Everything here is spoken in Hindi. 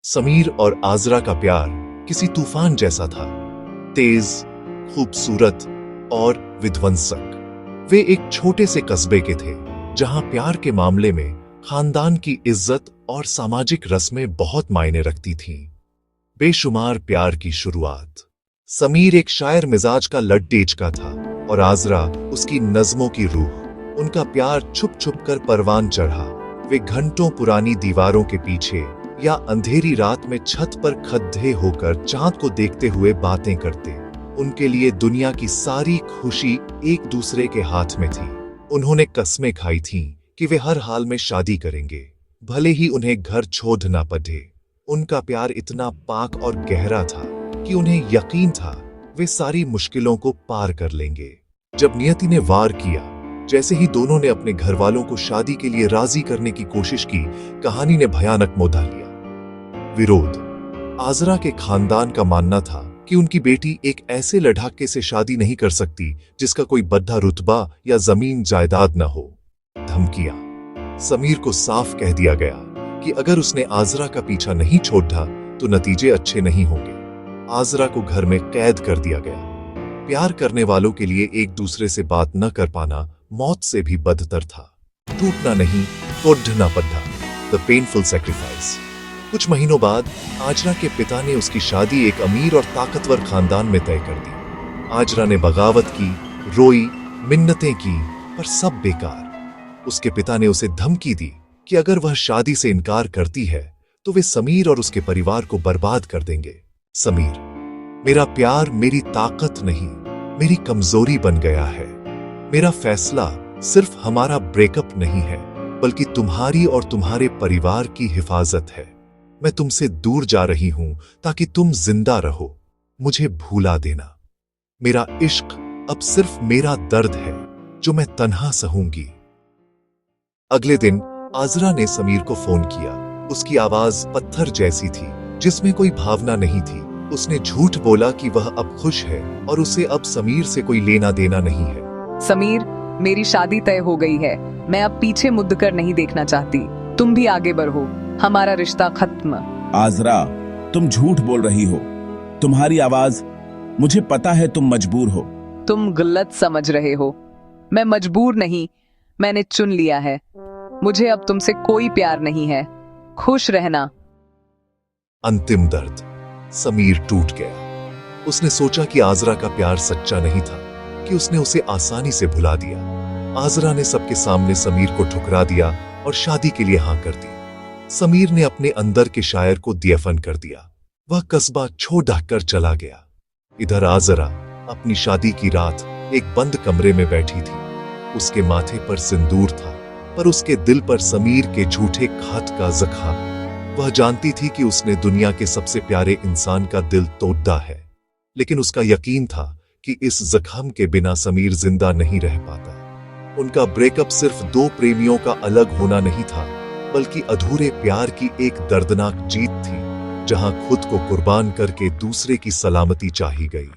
समीर और आजरा का प्यार किसी तूफान जैसा था, तेज, खूबसूरत और विध्वंसक। वे एक छोटे से कस्बे के थे जहां प्यार के मामले में खानदान की इज्जत और सामाजिक रस्में बहुत मायने रखती थीं। बेशुमार प्यार की शुरुआत। समीर एक शायर मिजाज का लट्टेज का था और आजरा उसकी नज़्मों की रूह। उनका प्यार छुप छुप कर परवान चढ़ा। वे घंटों पुरानी दीवारों के पीछे या अंधेरी रात में छत पर खड्डे होकर चांद को देखते हुए बातें करते। उनके लिए दुनिया की सारी खुशी एक दूसरे के हाथ में थी। उन्होंने कस्में खाई थीं कि वे हर हाल में शादी करेंगे, भले ही उन्हें घर छोड़ना पड़े। उनका प्यार इतना पाक और गहरा था कि उन्हें यकीन था वे सारी मुश्किलों को पार कर लेंगे। जब नियति ने वार किया, जैसे ही दोनों ने अपने घर वालों को शादी के लिए राजी करने की कोशिश की, कहानी ने भयानक मोड़ लिया। विरोध। आजरा के खानदान का मानना था कि उनकी बेटी एक ऐसे लड़ाके से शादी नहीं कर सकती जिसका कोई बड़ा रुतबा या जमीन जायदाद न हो। धमकियां। समीर को साफ कह दिया गया कि अगर उसने आजरा का पीछा नहीं छोड़ा तो नतीजे अच्छे नहीं होंगे। आजरा को घर में कैद कर दिया गया। प्यार करने वालों के लिए एक दूसरे से बात न कर पाना मौत से भी बदतर था। टूटना नहीं, तोड़ना पड़ा। The painful sacrifice. कुछ महीनों बाद आजरा के पिता ने उसकी शादी एक अमीर और ताकतवर खानदान में तय कर दी। आजरा ने बगावत की, रोई, मिन्नतें की, पर सब बेकार। उसके पिता ने उसे धमकी दी कि अगर वह शादी से इनकार करती है तो वे समीर और उसके परिवार को बर्बाद कर देंगे। समीर, मेरा प्यार मेरी ताकत नहीं, मेरी कमजोरी बन गया है। मेरा फैसला सिर्फ हमारा ब्रेकअप नहीं है, बल्कि तुम्हारी और तुम्हारे परिवार की हिफाजत है। मैं तुमसे दूर जा रही हूं ताकि तुम जिंदा रहो। मुझे भूला देना। मेरा इश्क अब सिर्फ मेरा दर्द है जो मैं तन्हा सहूंगी। अगले दिन आजरा ने समीर को फोन किया। उसकी आवाज पत्थर जैसी थी, जिसमें कोई भावना नहीं थी। उसने झूठ बोला कि वह अब खुश है और उसे अब समीर से कोई लेना देना नहीं है। समीर, मेरी शादी तय हो गई है। मैं अब पीछे मुड़ कर नहीं देखना चाहती। तुम भी आगे बढ़ो। हमारा रिश्ता खत्म। आजरा, तुम झूठ बोल रही हो। तुम्हारी आवाज, मुझे पता है तुम मजबूर हो। तुम गलत समझ रहे हो। मैं मजबूर नहीं, मैंने चुन लिया है। मुझे अब तुमसे कोई प्यार नहीं है। खुश रहना। अंतिम दर्द। समीर टूट गया। उसने सोचा कि आजरा का प्यार सच्चा नहीं था, कि उसने उसे आसानी से भुला दिया। आजरा ने सबके सामने समीर को ठुकरा दिया और शादी के लिए हां कर दी। समीर ने अपने अंदर के शायर को दफन कर दिया। वह कस्बा छोड़ कर चला गया। इधर आजरा अपनी शादी की रात एक बंद कमरे में बैठी थी। उसके माथे पर सिंदूर था, पर उसके दिल पर समीर के झूठे घात का जख्म। वह जानती थी कि उसने दुनिया के सबसे प्यारे इंसान का दिल तोड़ा है, लेकिन उसका यकीन था कि इस जख्म के बिना समीर जिंदा नहीं रह पाता। उनका ब्रेकअप सिर्फ दो प्रेमियों का अलग होना नहीं था, बल्कि अधूरे प्यार की एक दर्दनाक जीत थी, जहां खुद को कुर्बान करके दूसरे की सलामती चाही गई।